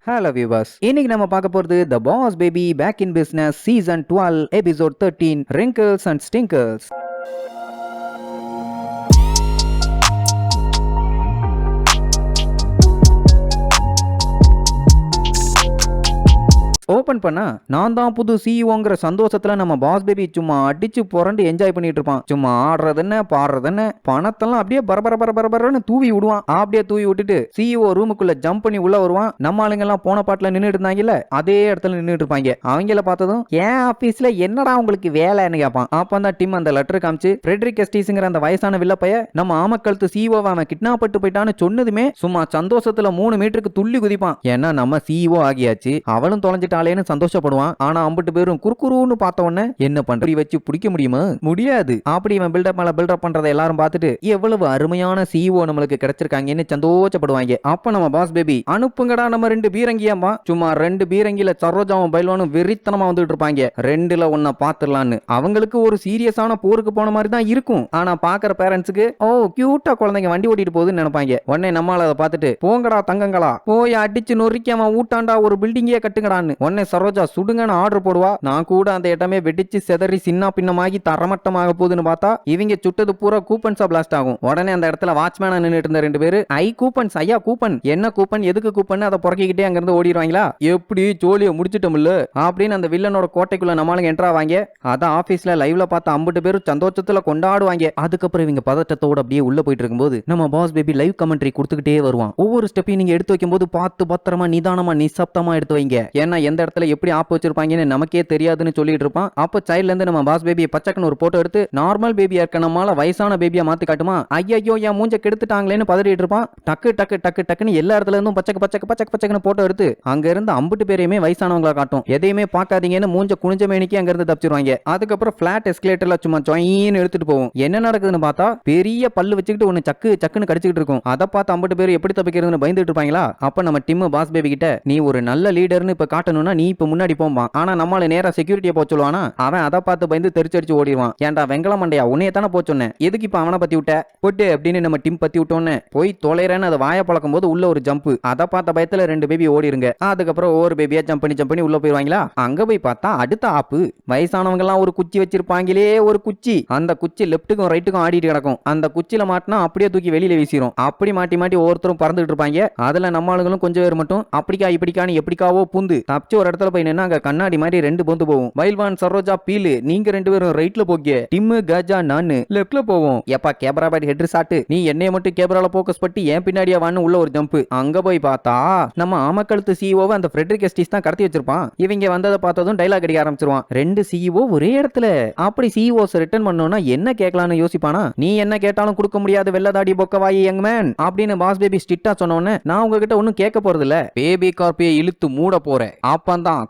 Hello viewers. இன்னைக்கு நம்ம பார்க்க போறது The Boss Baby Back in Business Season 12 Episode 13 Wrinkles and Stinkers. Open பண்ணா நான் தான் புது சிஇஓங்கிற சந்தோஷத்துல நம்ம பாஸ் பேபி சும்மா அடிச்சு புரண்டு என்ஜாய் பண்ணிட்டு இருப்பான். சும்மா ஆடுறது என்ன பாடுறது என்ன பணத்தெல்லாம் அப்படியே பரபரன்னு தூவி விடுவான். அப்படியே தூவி விட்டுட்டு சிஇஓ ரூமுக்குள்ள ஜம்ப் பண்ணி உள்ள வருவான். நம்ம ஆளுங்க எல்லாம் போன பாட்டுல நின்றுட்டு இருந்தாங்கல்ல, அதே இடத்துல நின்றுட்டு இருப்பாங்க. அவங்கள பார்த்ததும் ஏன் ஆபீஸ்ல என்னடா உங்களுக்கு வேலைன்னு கேட்பான். அப்ப தான் டிம் அந்த லெட்டர் காமிச்சு ஃப்ரெட்ரிக் எஸ்டிஸ்ங்கிற அந்த வயசான வில்லப்பைய நம்ம ஆமக்கழுத்து சிஇஓவை அவன் கிட்னாப் பட்டு போயிட்டான்னு சொன்னதுமே சும்மா சந்தோஷத்துல 3 மீட்டருக்கு துள்ளி குதிப்பான். ஏன்னா நம்ம சிஇஓ ஆகியாச்சு, அவளும் தொலைஞ்சிட்டு சந்தோஷப்படுவான். ஆனா அம்பிட்டு பேரும் குறுக்குறுன்னு பார்த்த உடனே என்ன பண்ற வச்சு பிடிக்க முடியுமா? முடியாது. அப்படி இவன் பில்டப் மேல பில்டப் பண்றதை எல்லாரும் பார்த்துட்டு எவ்வளவு அருமையான சிஇஓ நம்மளுக்கு கிடைச்சிருக்காங்கன்னு சந்தோஷப்படுவாங்க. அப்ப நம்ம பாஸ் பேபி அனுப்புங்கடா நம்ம 2 பீரங்கியாமா. சும்மா 2 பீரங்கில சரோஜாவும் பைல்வானும் வெறித்தனமா வந்துட்டு இருப்பாங்க. 2ல ஒன்ன பாத்துடலான்னு அவங்களுக்கு ஒரு சீரியஸான போருக்கு போன மாதிரி தான் இருக்கும். ஆனா பாக்குற பேரண்ட்ஸுக்கு ஓ கியூட்டா குழந்தைங்க வண்டி ஓட்டிட்டு போகுதுன்னு நினைப்பாங்க. உடனே நம்மளால அதை பார்த்துட்டு போங்கடா தங்கங்களா, போய் அடிச்சு நொறுக்கி அவன் ஊட்டாண்டா ஒரு பில்டிங்கே கட்டுங்கடான்னு உடனே சரோஜா சுடுங்கன்னு ஆர்டர் போடுவா. நான் கூட அந்த இடமே வெடிச்சு செதறி சின்ன பின்னமாகி தரமட்டமாக போகுதுன்னு பார்த்தா இவங்க சுட்டது பூரா கூப்பன்ஸா பிளாஸ்ட் ஆகும். உடனே அந்த இடத்துல வாட்ச்மேனா நின்னுட்டு இருந்த 2 பேரு ஐ கூப்பன்ஸ் ஐயா கூப்பன் என்ன கூப்பன் எதுக்கு கூப்பன் அதை புறக்கிக்கிட்டே அங்க இருந்து ஓடிடுவாங்களா. எப்படி ஜோலியை முடிச்சிட்டோம்ல அப்படின்னு அந்த வில்லனோட கோட்டைக்குள்ள நம்மளுங்க என்ட்ரா வாங்க. அதான் ஆபீஸ்ல லைவ்ல பார்த்த 50 பேரும் சந்தோஷத்துல கொண்டாடுவாங்க. அதுக்கப்புறம் இவங்க பதட்டத்தோட அப்படியே உள்ள போயிட்டு இருக்கும்போது நம்ம பாஸ் பேபி லைவ் கமெண்ட்ரி கொடுத்துக்கிட்டே வருவான். ஒவ்வொரு ஸ்டெப்பையும் நீங்க எடுத்து வைக்கும் போது பார்த்து பத்திரமா நிதானமா நிசப்தமா எடுத்து வைங்க. ஏன்னா எந்த இடத்துல எப்படி ஆப் வச்சிருப்பாங்கன்னு நமக்கே தெரியாதுன்னு சொல்லிட்டு இருப்பான். அப்ப சைல்ட்ல இருந்து நம்ம பாஸ் பேபியை பச்சக்கன்னு ஒரு போட்டோ எடுத்து நார்மல் பேபியா இருக்க நம்மால வயசான பேபியா மாத்தி காட்டுமா. ஐயோ என் மூஞ்ச கெடுத்துட்டாங்களேன்னு பதறிட்டு இருப்பான். டக்குன்னு எல்லா இடத்துல இருந்தும் பச்சக்கன்னு போட்டோ எடுத்து அங்க இருந்து 50 பேரையுமே வயசானவங்களா காட்டும். எதையுமே பார்க்காதீங்கன்னு மூஞ்ச குனிஞ்ச மேனிக்கு அங்க இருந்து தப்பிச்சிருவாங்க. அதுக்கப்புறம் பிளாட் எஸ்கலேட்டர்ல சும்மா ஜொயின்னு எடுத்துட்டு போவோம். என்ன நடக்குதுன்னு பார்த்தா பெரிய பல்லு வச்சுக்கிட்டு ஒன்னு சக்குன்னு கடிச்சிட்டு இருக்கும். அதை பார்த்து 50 பேர் எப்படி தப்பிக்கிறதுன்னு பயந்துட்டு இருப்பாங்களா. அப்ப நம்ம டிம் பாஸ் பேபி கிட்ட நீ ஒரு நல்ல லீடர்னு இப்ப காட்டணும்னா நீ இப்ப முன்னாடி போம்பான். ஆனா நம்மள நேரா செக்யூரிட்டியை போக சொல்லுவானா. அவன் அதை பார்த்து பயந்து தெரிச்சடிச்சு ஓடிடுவான். ஏன்டா வெங்கல மண்டையா உன்னைய தானே போச்சொன்னேன், எதுக்கு இப்ப அவனை பத்தி விட்ட போட்டு அப்படின்னு நம்ம டிம் பத்தி விட்டோன்னு போய் தொலைறேன்னு அதை வாய பழக்கும் போது உள்ள ஒரு ஜம்ப். அதை பார்த்த பயத்துல 2 பேபி ஓடிருங்க. அதுக்கப்புறம் ஒவ்வொரு பேபியா ஜம்ப் பண்ணி உள்ள போயிருவாங்களா. அங்க போய் பார்த்தா அடுத்த ஆப்பு வயசானவங்க எல்லாம் ஒரு குச்சி வச்சிருப்பாங்களே, ஒரு குச்சி. அந்த குச்சி லெப்ட்டுக்கும் ரைட்டுக்கும் ஆடிட்டு கிடக்கும். அந்த குச்சியில மாட்டினா அப்படியே தூக்கி வெளியில வீசிரும். அப்படி மாட்டி ஒவ்வொருத்தரும் பறந்துட்டு இருப்பாங்க. அதுல நம்ம ஆளுங்களும் கொஞ்சம் பேர் மட்டும் அப்படிக்கா இப்படிக்கான்னு எப்படிக்காவோ பூந்து தப்பிச்சு ஒரு இடத்துல போய் நின்னா அங்க கண்ணாடி மாதிரி 2 பொந்து போகும். பைல்வான் சரோஜா பீலு நீங்க 2 பேரும் ரைட்ல போங்க, டிம்மு கஜா நானு லெப்ட்ல போவோம். எப்பா கேமரா பேட் ஹெட் சாட்டு நீ என்னைய மட்டும் கேமரால போக்கஸ் பட்டி ஏன் பின்னாடியா வான்னு உள்ள ஒரு ஜம்ப். அங்க போய் பார்த்தா நம்ம ஆமக்கழுத்து சிஇஓவை அந்த ஃப்ரெட்ரிக் எஸ்டிஸ் தான் கடத்தி வச்சிருப்பான். இவங்க வந்ததை பார்த்ததும் டைலாக் அடிக்க ஆரம்பிச்சிருவான். 2 சிஇஓ ஒரே இடத்துல. அப்படி சிஇஓஸ் ரிட்டர்ன் பண்ணனும்னா என்ன கேட்கலாம்னு யோசிப்பானா. நீ என்ன கேட்டாலும் கொடுக்க முடியாது வெள்ளதாடி பொக்கவாயி யங் மேன் அப்படின்னு பாஸ் பேபி ஸ்ட்ரிக்ட்டா சொன்னோன்னே நான் உங்ககிட்ட ஒன்னும் கேட்க போறது இல்ல, பேபி கார்பியை இழுத்து மூட போறேன். அப்பந்தான்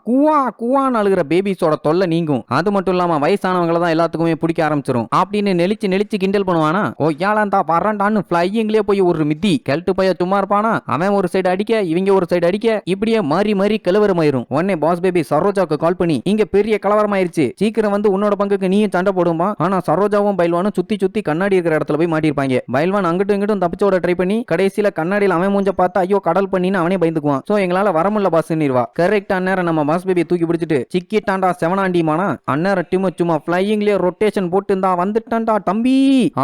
குவான்னு அழுகிற பேபிஸோட தொல்லை நீங்கும். அது மட்டும் இல்லாம வயசானவங்கள தான் எல்லாத்துக்குமே பிடிக்க ஆரம்பிச்சிரும் அப்படின்னு நெளிச்சு கிண்டல் பண்ணுவானா. ஓ யாழாந்தா வரண்டான்னு ஃப்ளையிங்லயே போய் ஒரு மித்தி கெல்ட்டு பைய சும்மா இருப்பானா. அவன் ஒரு சைடு அடிக்க இவங்க ஒரு சைடு அடிக்க இப்படியே மாறி கலவரமாயிரும். உடனே பாஸ் பேபி சரோஜாவுக்கு கால் பண்ணி இங்க பெரிய கலவரமாயிருச்சு, சீக்கிரம் வந்து உன்னோட பங்குக்கு நீயும் சண்டை போடுமா. ஆனா சரோஜாவும் பைல்வானும் சுத்தி கண்ணாடி இருக்கிற இடத்துல போய் மாட்டிருப்பாங்க. பைல்வான் அங்கிட்டும் இங்கிட்டும் தப்பிச்சோட ட்ரை பண்ணி கடைசியில கண்ணாடியில் அவன் மூஞ்ச பார்த்தா ஐயோ கடல் பண்ணின்னு அவனே பயந்துக்குவான். சோ எங்களால வரமுல்ல பாஸ் நிர்வா. கரெக்டா அந்நேரம் நம்ம பாஸ் பேபியை தூக்கி பிடிச்சிட்டு சிக்கிட்டாண்டா செவனாண்டிமானா. அந்நேரம் டிம் சும்மா ஃப்ளையிங்லயே ரொட்டேஷன் போட்டு இருந்தா வந்துட்டான்டா தம்பி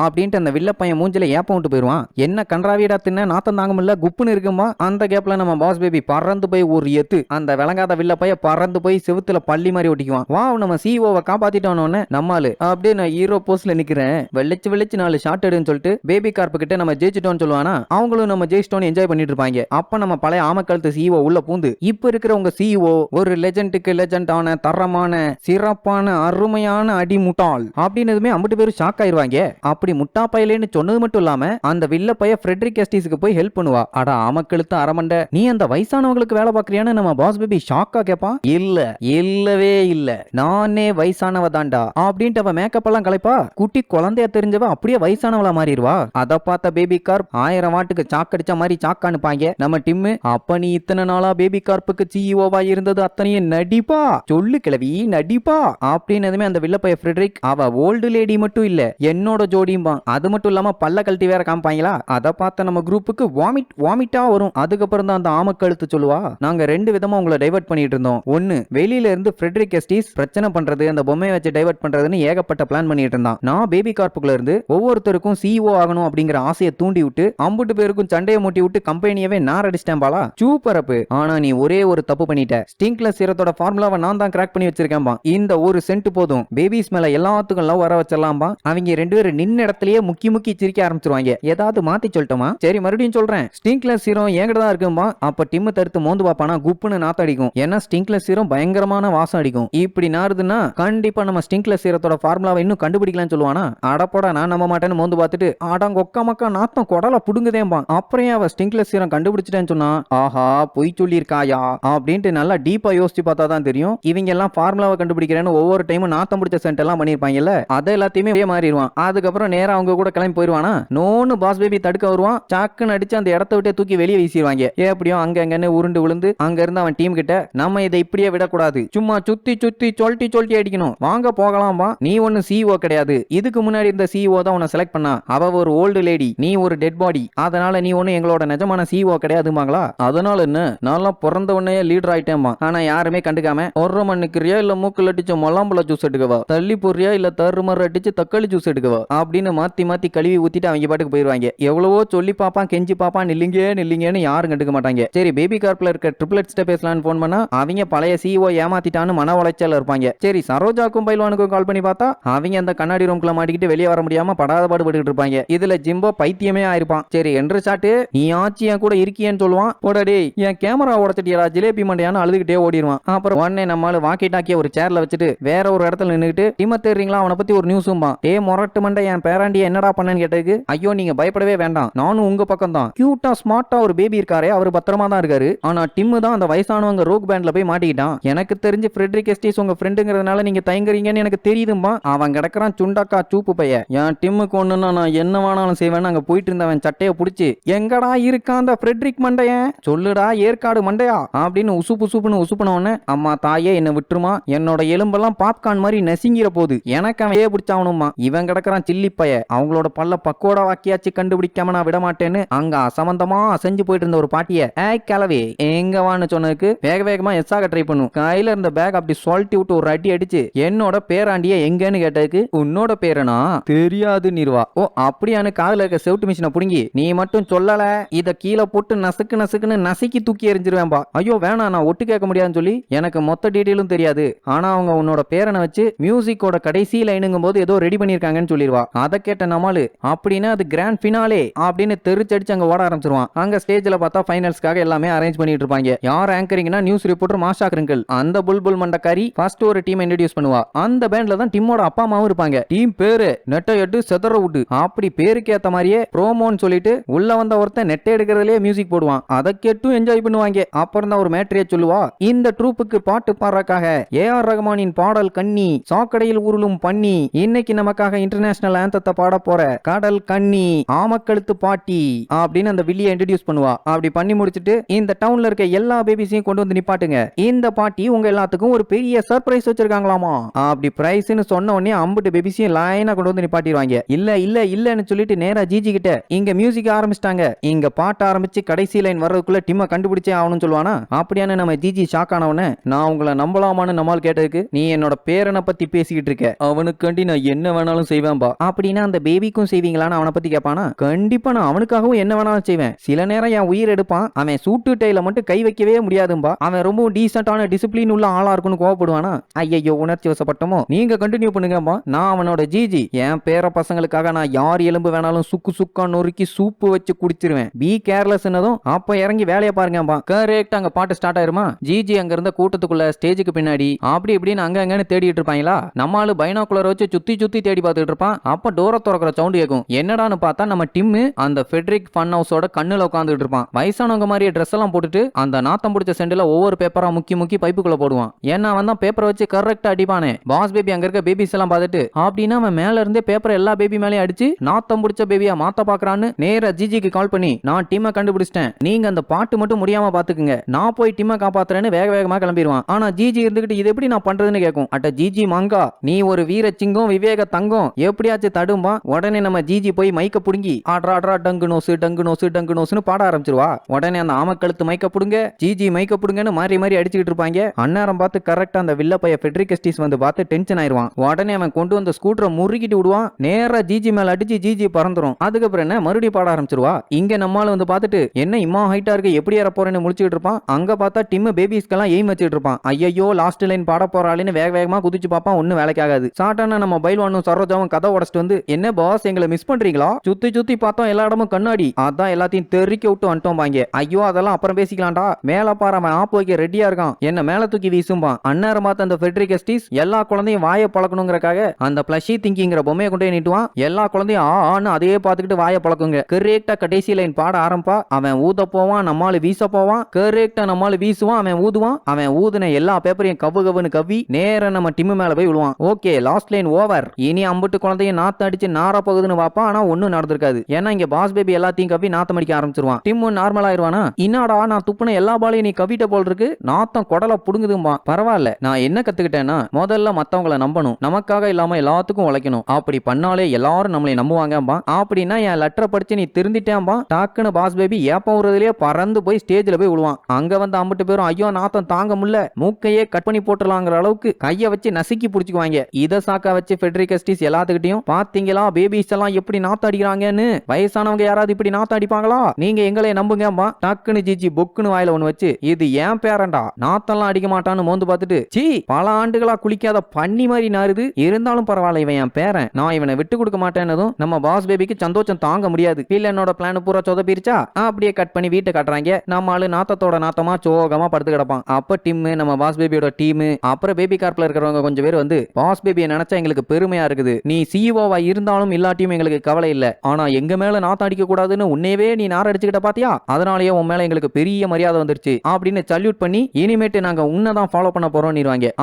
அப்படின்ட்டு அந்த வில்ல பையன் மூஞ்சில ஏப்ப விட்டு போயிருவான். என்ன கன்றாவியடா தின்ன நாத்தம் தாங்க முடியல குப்புன்னு இருக்குமா. அந்த கேப்ல நம்ம பாஸ் பேபி பறந்து போய் ஒரு எத்து அந்த விளங்காத வில்ல பைய பறந்து போய் செவுத்துல பள்ளி மாதிரி ஒட்டிக்குவான். வா நம்ம சிஓவை காப்பாத்திட்டோன்னு நம்மாலு அப்படியே நான் ஹீரோ போஸ்ட்ல நிக்கிறேன் வெள்ளச்சு 4 ஷாட் எடுன்னு சொல்லிட்டு பேபி கார்ப்பு கிட்ட நம்ம ஜெயிச்சிட்டோம்னு சொல்லுவானா. அவங்களும் நம்ம ஜெயிச்சிட்டோம்னு என்ஜாய் பண்ணிட்டு இருப்பாங்க. அப்ப நம்ம பழைய ஆமக்கழுத்து சிஓ உள்ள பூந்து இப்ப இருக்கிற உங்க சிஓ ஒரு லெஜெண்டுக்கு லெஜெண்டான தரமான சிறப்பான அருமையான அடி முட்டாள் அப்படின்னதுமே 50 பேரும் ஷாக் ஆயிருவாங்க. அப்படி முட்டா பையலேன்னு சொன்னது மட்டும் இல்லாம அந்த வில்ல பைய ஃப்ரெட்ரிக் எஸ்டிஸ்க்கு போய் ஹெல்ப் பண்ணுவா. அட ஆமக்கழுத்து அரமண்ட நீ அந்த வயசானவங்களுக்கு வேலை பாக்குறியான்னு நம்ம பாஸ் பேபி ஷாக்கா கேட்பான். இல்லவே இல்ல நானே வயசானவ தாண்டா அப்படின்ட்டு அவ மேக்கப் எல்லாம் கலைப்பா. குட்டி குழந்தைய தெரிஞ்சவ அப்படியே வயசானவளா மாறிடுவா. அதை பார்த்த பேபி கார்ப் 1000 வாட்டுக்கு சாக்கடிச்ச மாதிரி சாக்கானுப்பாங்க. நம்ம டிம்மு அப்ப நீ இத்தனை நாளா பேபி கார்ப்புக்கு சிஇஓவா இருந்தது அத்தனையும் நடிப்பா, சொல்லு கிளவி நடிப்பா அப்படின்னதுமே அந்த வில்லப்பைய ஃப்ரெட்ரிக் அவ ஓல்டு லேடி மட்டும் இல்ல என்னோட ஜோடியும்பா. அது மட்டும் இல்லாம பல்ல கழட்டி வேற காமிப்பாங்களா, அதை பார்த்த நம்ம குரூப்புக்கு வாமிட்டா வரும். அதுக்கப்புறம் தான் அந்த ஆமக்கழுத்து சொல்லுவா, நாங்க 2 விதமா உங்களை டைவர்ட் பண்ணிட்டு இருந்தோம். ஒன்னு, வெளியில இருந்து ஃப்ரெட்ரிக் எஸ்டிஸ் பிரச்சனை பண்றது, அந்த பொம்மையை வச்சு டைவர்ட் பண்றதுன்னு ஏகப்பட்ட பிளான் பண்ணிட்டு இருந்தான். நான் பேபி கார்ப்புக்குள்ள இருந்து ஒவ்வொருத்தருக்கும் சிஇஓ ஆகணும் அப்படிங்கிற ஆசையை தூண்டி விட்டு அம்புட்டு பேருக்கும் சண்டையை மூட்டி விட்டு கம்பெனியவே நார் அடிச்சிட்டேன் பாலா. சூப்பரப்பு. ஆனா நீ ஒரே ஒரு தப்பு பண்ணிட்ட. ஸ்டிங்க்லெஸ் சீரத்தோட ஃபார்முலாவை நான் தான் கிராக் பண்ணி வச்சிருக்கேன்பா. இந்த ஒரு சென்ட் போதும் பேபிஸ் மேல எல்லாத்துக்கும் லவ் வர வச்சிடலாம்பா. அவங்க 2 பேரும் நின்ன இடத்துலயே முக்கி முக்கி சிரிக்க ஆரம்பிச்சிருவாங்க. ஏதாவது மாத்தி சொல்லட்டுமா? சரி மறுபடியும் சொல்றேன். ஸ்டிங்க்லெஸ் சீரம் என்கிட்ட தான் இருக்கும்பா. அப்ப டிம் தடுத்து மோந்து பாப்பானா குப்புன்னு நாத்த அடிக்கும். ஏன்னா ஸ்டிங்க்லெஸ் சீரம் பயங்கரமான வாசம் அடிக்கும். இப்படி நாறுதுன்னா கண்டிப்பா நம்ம ஸ்டிங்க்லெஸ் சீரத்தோட ஃபார்முலாவை இன்னும் கண்டுபிடிக்கலாம்னு சொல்லுவானா. அடப்போட நான் நம்ப மாட்டேன்னு மோந்து பார்த்துட்டு ஆடாங்க ஒக்க மக்கா நாத்தம் கொடல புடுங்குதேம்பா. அப்புறம் அவ ஸ்டிங்க்லெஸ் சீரம் கண்டுபிடிச்சிட்டேன்னு சொன்னா ஆஹா பொய் சொல்லியிருக்காயா அப்படின்ட்டு நல்லா டீப்பா யோசிச்சு பார்த்தா தான் தெரியும். இவங்க எல்லாம் ஃபார்முலாவை கண்டுபிடிக்கிறேன்னு ஒவ்வொரு டைமும் நாத்தம் பிடிச்ச சென்ட் எல்லாம் பண்ணிருப்பாங்கல்ல, அதை எல்லாத்தையுமே மாறிடுவான். அதுக்கப்புறம் நேரா அவங்க கூட கிளம்பி போயிருவானா. நோன்னு பாஸ் பேபி தடுக்க வருவான். சாக்குன்னு அடிச்சு அந்த இடத்த விட்டு தூக்கி வெளியே வீசிடுவாங்க. எப்படியும் அங்க அங்கன்னு உருண்டு விழுந்து அங்க இருந்து அவன் டீம் கிட்ட நம்ம இதை இப்படியே விடக்கூடாது, சும்மா சுத்தி சுத்தி சொல்லிட்டு அடிக்கணும், வாங்க போகலாம்பா. நீ ஒன்னு சிஇஓ கிடையாது, இதுக்கு முன்னாடி இருந்த சிஇஓ தான் உன்னை செலக்ட் பண்ணா. அவ ஒரு ஓல்டு லேடி, நீ ஒரு டெட் பாடி. அதனால நீ ஒன்னு எங்களோட நிஜமான சிஇஓ கிடையாதுமாங்களா. அதனால என்ன, நான் பிறந்த உடனே லீடர் ஆயிட்டேன்பா. ஆனா யாருமே கண்டுக்காம ஒரு மண்ணுக்குறியா இல்ல மூக்கில் அடிச்ச மொல்லாம்பழ ஜூஸ் எடுக்கவா, தள்ளி பொறியா இல்ல தருமர் அடிச்சு தக்காளி ஜூஸ் எடுக்கவா அப்படின்னு மாத்தி மாத்தி கழுவி ஊத்திட்டு அவங்க பாட்டுக்கு போயிருவாங்க. எவ்வளவோ சொல்லி பாப்பான் கெஞ்சி பாப்பான், நில்லுங்கன்னு யாரும் கண்டுக்க மாட்டாங்க. சரி பேபி கார்ப்ல இருக்க ட்ரிபிள்எட்ஸ்ட பேசலாம்னு போன் பண்ணா அவங்க பழைய சிஇஓ ஏமாத்திட்டான்னு மன உளைச்சல் இருப்பாங்க. சரி சரோஜாக்கும் பைல்வானுக்கும் கால் பண்ணி பார்த்தா அவங்க அந்த கண்ணாடி ரூம்குள்ள மாட்டிக்கிட்டு வெளியே வர முடியாம படாத பாடுபட்டு இருப்பாங்க. இதுல ஜிம்போ பைத்தியமே ஆயிருப்பான். சரி என்று சாட்டு நீ ஆச்சி என் கூட இருக்கியன்னு சொல்லுவான். போடா என் கேமரா உடச்சிட்டியடா ஜிலேபி மண்டையான்னு அழுதுகிட்டே ஓடிடுவான். அப்புறம் உடனே நம்மால வாக்கி டாக்கிய ஒரு சேர்ல வச்சுட்டு வேற ஒரு இடத்துல நின்னுட்டு டிம தெரியுங்களா அவனை பத்தி ஒரு நியூஸும்பா. மொரட்டு மண்டை என் பேராண்டிய என்னடா பண்ணன்னு கேட்டதுக்கு ஐயோ நீங்க பயப்படவே வேண்டாம், நானும் உங்க பக்கம் தான். கியூட்டா ஸ்மார்ட்டா ஒரு பேபி இருக்காரே அவர் பத்திரமா தான் இருக்காரு. ஆனா டிம் தான் அந்த வயசானவங்க ரோக் பேண்ட்ல போய் மாட்டிக்கிட்டான். எனக்கு தெரிஞ்சு ஃப்ரெட்ரிக் எஸ்டிஸ் உங்க ஃப்ரெண்டுங்கிறதுனால நீங்க தயங்குறீங்கன்னு எனக்கு தெரியுதும்பா. அவன் கிடக்குறான் சுண்டக்கா சூப்பு பைய. என் டிம்முக்கு ஒண்ணுன்னா நான் என்ன வேணாலும் செய்வேன்னு அங்க போயிட்டு இருந்தவன் சட்டையை புடிச்சு எங்கடா இருக்கா அந்த ஃப்ரெட்ரிக் மண்டைய சொல்லுடா ஏற்காடு மண்டையா அப்படின்னு உசுப்புன்னு உசுப்புனவன அம்மா தாயே என்ன விட்டுருமா, என்னோட எலும்பெல்லாம் பாப்கார்ன் மாதிரி நெசிங்கிற போது எனக்கு அவன் பிடிச்சாவணுமா. இவன் கிடக்குறான் சில்லி பைய, அவங்களோட பல்ல பக்கோடா வாக்கியாச்சு கண்டுபிடிக்காம நான் விட மாட்டேன்னு அங்க அசம்பந்தமா அசைஞ்சு போயிட்டு இருந்த ஒரு பாட்டிய ஏய் கிளவி எங்க வான்னு சொன்னதுக்கு வேகமா எஸ்ஸாக ட்ரை பண்ணும். கையில இருந்த பேக் அப்படி சொல்லிட்டு விட்டு ஒரு அடி அடிச்சு என்னோட பேராண்டிய எங்கன்னு கேட்டதுக்கு உன்னோட பேரனா தெரியாது நிர்வா. ஓ அப்படியானு காதுல இருக்க செவுட்டு மிஷினை புடுங்கி நீ மட்டும் சொல்லல இத கீழே போட்டு நசுக்குன்னு நசுக்கி தூக்கி எரிஞ்சிருவேன்பா. ஐயோ வேணாம் நான் ஒட்டு கேட்க முடியாதுன்னு சொல்லி எனக்கு மொத்த டீடைலும் தெரியாது. ஆனா அவங்க உன்னோட பேரனை வச்சு மியூசிக்கோட கடைசி லைனுங்கும் போது ஏதோ ரெடி பண்ணிருக்காங்கன்னு சொல்லிடுவா. அதை கேட்ட நம்மளு அப்படின்னா அது கிராண்ட் ஃபினாலே அப்படின்னு தெரிச்சடிச்சு அங்க ஓட ஆரம்பிச்சிருவான். அங்க ஸ்டேஜ்ல பார்த்தா ஃபைனல்ஸ்க்காக எல்லாமே அரேஞ்ச் பண்ணிட்டு இருப்பாங்க. யார் ஆங்கரிங்னா நியூஸ் ரிப்போர்ட்டர் மாஷா கிரிங்கிள். அந்த புல்புல் மண்டக்காரி ஃபர்ஸ்ட் ஒரு டீம் இன்ட்ரோடியூஸ் பண்ணுவா. அந்த பேண்ட்ல தான் டிம்மோட அப்பா அம்மாவும் இருப்பாங்க. டீம் பேரு நெட்டை எட்டு செதற விட்டு அப்படி பேருக்கு ஏத்த மாதிரியே ப்ரோமோன்னு சொல்லிட்டு உள்ள வந்த ஒருத்தன் நெட்டை எடுக்கிறதுலயே மியூசிக் போடுவான். அதை கேட்டும் என்ஜாய் பண்ணுவாங்க. அப்புறம் தான் ஒரு மேட்ரியே சொல்லுவா, இந்த ட்ரூப்புக்கு பாட்டு பாடுறதுக்காக ஏஆர் ரஹ்மானின் பாடல் கண்ணி சாக்கடையில் உருளும் பண்ணி இன்னைக்கு நமக்காக இன்டர்நேஷனல் ஆந்தத்தை பாட போற கடல் கண்ணி ஆமக்கழுத்து பாட்டி அப்படின்னு அந்த வில்லியை இன்ட்ரோடியூஸ் பண்ணுவா. அப்படி பண்ணி முடிச்சிட்டு இந்த டவுன்ல இருக்க எல்லா பேபிஸையும் கொண்டு வந்து நிப்பாட்டுங்க, இந்த பாட்டி உங்க எல்லாத்துக்கும் ஒரு பெரிய சர்ப்ரைஸ் வச்சிருக்காங்களாமா. அப்படி பிரைஸ்னு சொன்ன உடனே அம்புட்டு பேபிஸையும் லைனா கொண்டு வந்து நிப்பாட்டிடுவாங்க. இல்லன்னு சொல்லிட்டு நேரா ஜிஜி கிட்ட இங்க மியூசிக் ஆரம்பிச்சிட்டாங்க, இங்க பாட்டு ஆரம்பிச்சு கடைசி லைன் வர்றதுக்குள்ள டிம்ம கண்டுபிடிச்சே ஆகணும்னு சொல்லுவானா. அப்படியான நம்ம ஜிஜி ஷாக் ஆனவன நான் உங்களை நம்பலாமான்னு நம்மால் கேட்டதுக்கு நீ என்னோட பேரனை பத்தி பேசிக்கிட்டு இருக்க, அவனுக்காண்டி நான் என்ன வேணாலும் செய்வேன்பா. அப்படின்னா அந்த பேபிக்கும் செய்வீங்களான்னு அவனை பத்தி கேட்பானா. கண்டிப்பா நான் அவனுக்காகவும் என்ன வேணாலும் செய்வேன். சில நேரம் என் உயிர் எடுப்பான், அவன் சூட்டு டைல மட்டும் கை வைக்கவே முடியாதும்பா. அவன் ரொம்ப டீசென்டான டிசிப்ளின் உள்ள ஆளா இருக்குன்னு கோவப்படுவானா. ஐயோ உணர்ச்சி வசப்பட்டமோ, நீங்க கண்டினியூ பண்ணுங்கப்பா. நான் அவனோட ஜிஜி, என் பேர பசங்களுக்காக நான் யார் எலும்பு வேணாலும் சுக்கா நொறுக்கி சூப்பு வச்சு குடிச்சிருவேன். பி கேர்லெஸ் அப்ப இறங்கி வேலையை பாருங்கப்பா. கரெக்ட் அங்க பாட்டு ஸ்டார்ட் ஆயிருமா. ஜிஜி அங்க இருந்த கூட்டத்துக்குள்ள ஸ்டேஜுக்கு பின்னாடி அப்படி இப்படின்னு அங்க அங்கன்னு தேடிட்டு இருப்பாங்களா. நம்மால பைனாகுலர் வச்சு சுத்தி தேடி பார்த்துட்டு இருப்பான். அப்ப டோர திறக்கிற சவுண்ட் கேட்கும். என்னடான்னு பார்த்தா நம்ம டிம்மு அந்த ஃபெட்ரிக் ஃபன் ஹவுஸோட கண்ணுல உட்காந்துட்டு இருப்பான். வயசானவங்க மாதிரியே ட்ரெஸ் எல்லாம் போட்டுட்டு அந்த நாத்தம் பிடிச்ச செண்டுல ஒவ்வொரு பேப்பரா முக்கி பைப்புக்குள்ள போடுவான். ஏன்னா அவன் தான் பேப்பரை வச்சு கரெக்டா அடிப்பானே. பாஸ் பேபி அங்க இருக்க பேபிஸ் எல்லாம் பார்த்துட்டு அப்படின்னா அவன் மேல இருந்தே பேப்பரை எல்லா பேபி மேலேயும் அடிச்சு நாத்தம் பிடிச்ச பேபியா மாத்த பாக்குறான்னு நேரா ஜிஜிக்கு கால் பண்ணி நான் டீமை கண்டுபிடிச்சிட்டேன், நீங்க அந்த பாட்டு மட்டும் முடியாம பாத்துக்குங்க, நான் போய் டீமை காப்பாத்து காப்பாத்துறேன்னு வேக வேகமா கிளம்பிடுவான். ஆனா ஜிஜி இருந்துகிட்டு இது எப்படி நான் பண்றதுன்னு கேட்கும். அட்ட ஜிஜி மங்கா, நீ ஒரு வீரச்சிங்கம் விவேக தங்கம், எப்படியாச்சும் தடும்பா. உடனே நம்ம ஜிஜி போய் மைக்க புடுங்கி ஆட்ரா ஆட்ரா டங்கு நோசு டங்கு நோசு டங்கு நோசுன்னு பாட ஆரம்பிச்சிருவா. உடனே அந்த ஆமக்கழுத்து மைக்க புடுங்க, ஜிஜி மைக்க புடுங்கன்னு மாறி மாறி அடிச்சுக்கிட்டு இருப்பாங்க. அந்நேரம் பார்த்து கரெக்டா அந்த வில்ல பைய ஃபெட்ரிக் எஸ்டிஸ் வந்து பார்த்து டென்ஷன் ஆயிருவான். உடனே அவன் கொண்டு வந்த ஸ்கூட்டரை முறுக்கிட்டு விடுவான். நேரா ஜிஜி மேல அடிச்சு ஜிஜி பறந்துரும். அதுக்கப்புறம் என்ன மறுபடியும் பாட ஆரம்பிச்சிருவா. இங்க நம்மால வந்து பார்த்துட்டு என்ன இம்மா ஹைட்டா இருக்கு, எப்படி ஏற போறேன்னு முழிச்சுட்டு இருப்பான். அங்க பார்த்தா டிம் பேபிஸ்க்கெல்லாம் எய்ம் வச்சுட்டு இருப்பான். ஐயோ லாஸ்ட் லைன் பாட போறாளின்னு வேக வேகமா குதிச்சு பார்ப்பான். ஒன்னும் வேலைக்கு ஆகாது. சாட்டான நம்ம பைல்வானும் சரோஜாவும் கதை உடச்சிட்டு வந்து என்ன பாஸ் எங்களை மிஸ் பண்றீங்களா, சுத்தி சுத்தி பார்த்தோம் எல்லா இடமும் கண்ணாடி, அதான் எல்லாத்தையும் தெறிக்க விட்டு வந்துட்டோம் பாங்க. ஐயோ அதெல்லாம் அப்புறம் பேசிக்கலாம்டா, மேல பாரு அவன் ஆப்பு வைக்க ரெடியா இருக்கான், என்ன மேல தூக்கி வீசும்பான். அந்நேரம் பார்த்து அந்த ஃபெட்ரிக் எஸ்டிஸ் எல்லா குழந்தையும் வாயை பழக்கணுங்கிறக்காக அந்த பிளஷி திங்கிங்கிற பொம்மையை கொண்டு போய் நீட்டுவான். எல்லா குழந்தையும் ஆன்னு அதையே பார்த்துக்கிட்டு வாயை பழக்குங்க. கரெக்டா கடைசி லைன் பாட ஆரம்பா. அவன் ஊத போவான், நம்மால வீச போவான். கரெக்டா நம்மால வீசுவான், அவன் ஊதுவான். அவன் ஊதுன எல்லா பேப்பரையும் கவ்வு கவ்வுன்னு கவ்வி நேர நம்ம டிம் மேல போய் விழுவான். Okay last line over. இனி அம்புட்டு குழந்தையும் நாத்து அடிச்சு நார போகுதுன்னு பாப்பா. ஆனா ஒன்னும் நடந்திருக்காது. ஏன்னா இங்க பாஸ் பேபி எல்லாத்தையும் கவ்வி நாத்தம் அடிக்க ஆரம்பிச்சிருவான். Dim normal ஆயிருவானா. இன்னாடா நான் துப்புன எல்லா பாலையும் நீ கவிட்ட போல் இருக்கு, நாத்தம் குடல புடுங்குதும்பா. பரவாயில்ல, நான் என்ன கத்துக்கிட்டேன்னா முதல்ல மத்தவங்களை நம்பணும், நமக்காக இல்லாம எல்லாத்துக்கும் உழைக்கணும். அப்படி பண்ணாலே எல்லாரும் நம்மளை நம்புவாங்கம்பா. அப்படின்னா என் லெட்டரை படிச்சு நீ திருந்திட்டேன்பா. டாக்குன்னு பாஸ் பேபி ஏப்பம் விடுறதுலயே பறந்து போய் ஸ்டேஜ்ல போய் விழுவான். அங்க வந்து அம்பிட்டு பேரும் ஐயோ நாத்தம் தாங்க முடியல, மூக்கையே கட் பண்ணி போட்டுலாங்கிற அளவுக்கு கைய வச்சு நசுக்கி புடிச்சுக்குவாங்க. இத சாக்கா வச்சு ஃபெட்ரிக் எஸ்டிஸ் எல்லாத்துக்கிட்டையும் பாத்தீங்களா பேபிஸ் எல்லாம் எப்படி நாத்த அடிக்கிறாங்கன்னு, வயசானவங்க யாராவது இப்படி நாத்த அடிப்பாங்களா, நீங்க எங்களை நம்புங்கம்பா. டாக்குன்னு ஜிஜி பொக்குன்னு வாயில ஒண்ணு வச்சு இது ஏன் பேரண்டா, நாத்தெல்லாம் அடிக்க மாட்டான்னு மோந்து பார்த்துட்டு சீ பல ஆண்டுகளா குளிக்காத பண்ணி மாதிரி நாருது, இருந்தாலும் பரவாயில்ல இவன் என் பேரன், நான் இவனை விட்டு கொடுக்க மாட்டேன்னதும் நம்ம பாஸ் பேபிக்கு சந்தோஷம் தாங்க முடியாது. என்னோட பிளான் பூரா சொதப்பிருச்சா. அப்படியே கட் பண்ணி வீட்டை காட்டுறாங்க. நம்ம ஆளு நாத்தத்தோட நாத்தமா சோகமா படுத்து கிடப்பான். அப்ப டிம் நம்ம பாஸ் பேபியோட டீம் அப்புறம் பேபி கார்ப்ல இருக்கிறவங்க கொஞ்சம் பேர் வந்து பாஸ் பேபியை நினைச்சா எங்களுக்கு பெருமையா இருக்குது, நீ சிஇஓவா இருந்தாலும் இல்லாட்டியும் எங்களுக்கு கவலை இல்ல, ஆனா எங்க மேல நாத்தம் அடிக்க கூடாதுன்னு உன்னையவே நீ நார அடிச்சுக்கிட்ட பாத்தியா, அதனாலயே உன் மேல எங்களுக்கு பெரிய மரியாதை வந்துருச்சு அப்படின்னு சல்யூட் பண்ணி இனிமேட்டு நாங்க உன்னதான் ஃபாலோ பண்ண போறோம்.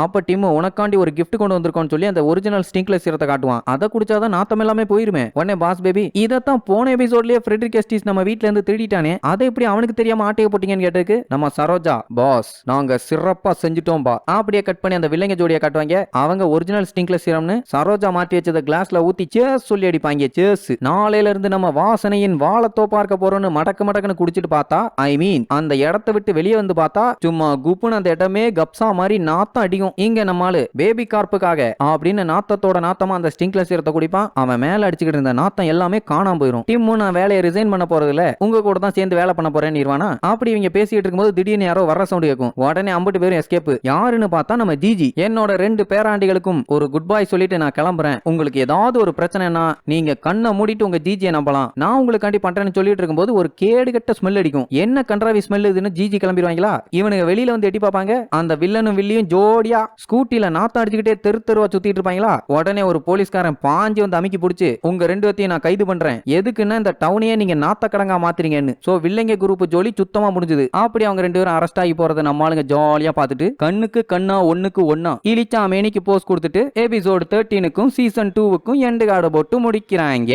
அப்ப டிம் உனக்காண்டி ஒரு கிஃப்ட் கொண்டு வந்திருக்கோம்னு சொல்லி அந்த ஒரிஜினல் ஸ்டிங்க்லெஸ் சிரத்தை காட்டுவான். அதை குடிச்சாதான் நாத்தம் எல்லாமே போயிருமே. உடனே பாஸ் பேபி இதத்தான் போன எபிசோட்லயே ஃப்ரெட்ரிக் எஸ்டிஸ் நம்ம வீட்ல இருந்து திருடிட்டானே, அதை எப்படி அவனுக்கு தெரியாம ஆட்டைய போட்டீங்கன்னு கேட்டதுக்கு நம்ம சரோஜா பாஸ் நாங்க சிறப்பா செஞ்சுட்டோம் பா. அப்படியே கட் பண்ணி அந்த வில்லங்க ஜோடியை காட்டுவாங்க. அவங்க ஒரிஜினல் ஸ்டிங்க்லெஸ் சிரம்னு சரோஜா மாற்றி வச்சத கிளாஸ்ல ஊத்தி சேஸ் சொல்லி அடிப்பாங்க. சேஸ் நாளையில இருந்து நம்ம வாசனையின் வாழத்தோ பார்க்க போறோம்னு மடக்கு மடக்குன்னு குடிச்சிட்டு பார்த்தா ஐ மீன் அந்த இடத்தை விட்டு வெளியே வந்து பார்த்தா சும்மா குப்புன்னு அந்த இடமே கப்சா மாதிரி நாத்தம் அடிக்கும். இங்க நம்மால பேபி கார்ப்புக்காக அப்படின்னு நாத்தத்தோட நாத்தமா அந்த ஸ்டிங்க்லெஸ் சிரத்தை குடிப்பான். அவன் மேல அடிச்சுக்கிட்டு இருந்த நாத்தம் எல்லாமே காணாம போயிடும். டிம் நான் வேலையை ரிசைன் பண்ண போறது இல்ல, உங்க கூட தான் சேர்ந்து வேலை பண்ண போறேன்னு இருவானா. அப்படி இவங்க பேசிட்டு இருக்கும்போது திடீர்னு யாரோ வர்ற சவுண்ட் கேட்கும். உடனே அம்பட்டு பேரும் எஸ்கேப். யாருன்னு பார்த்தா நம்ம ஜிஜி. என்னோட 2 பேராண்டிகளுக்கும் ஒரு குட் பாய் சொல்லிட்டு நான் கிளம்புறேன், உங்களுக்கு ஏதாவது ஒரு பிரச்சனைனா நீங்க கண்ணை மூடிட்டு உங்க ஜிஜியை நம்பலாம், நான் உங்களுக்காண்டி பண்றேன்னு சொல்லிட்டு இருக்கும்போது ஒரு கேடுகட்ட ஸ்மெல் அடிக்கும். என்ன கன்றாவி ஸ்மெல் இதுன்னு ஜிஜி கிளம்பிடுவாங்களா. இவனுங்க வெளியில வந்து எட்டி பார்ப்பாங்க. அந்த வில்லனும் வில்லியும் ஜோடியா ஸ்கூட்டில நாத்தம் அடிச்சுக்கிட்டே தெரு தெருவா சுத்திட்டு இருப்பாங்களா. உடனே ஒரு போலீஸ்காரன் பாஞ்சு வந்து அமைக்கி பிடிச்சு உங்க 2 பேத்தையும் நான் கைது பண்றேன், எதுக்குன்னா இந்த டவுனையே நீங்க நாத்த கடங்கா மாத்துறீங்கன்னு. சோ வில்லங்க குரூப் ஜோலி சுத்தமா முடிஞ்சது. அப்படி அவங்க 2 பேரும் அரெஸ்ட் ஆகி போறதை நம்ம ஆளுங்க ஜாலியா பார்த்துட்டு கண்ணுக்கு கண்ணா ஒண்ணுக்கு ஒண்ணா இழிச்சா மேனிக்கு போஸ்ட் கொடுத்துட்டு எபிசோட் 13க்கும் சீசன் 2க்கும் எண்டு கார்டு போட்டு முடிக்கிறாங்க.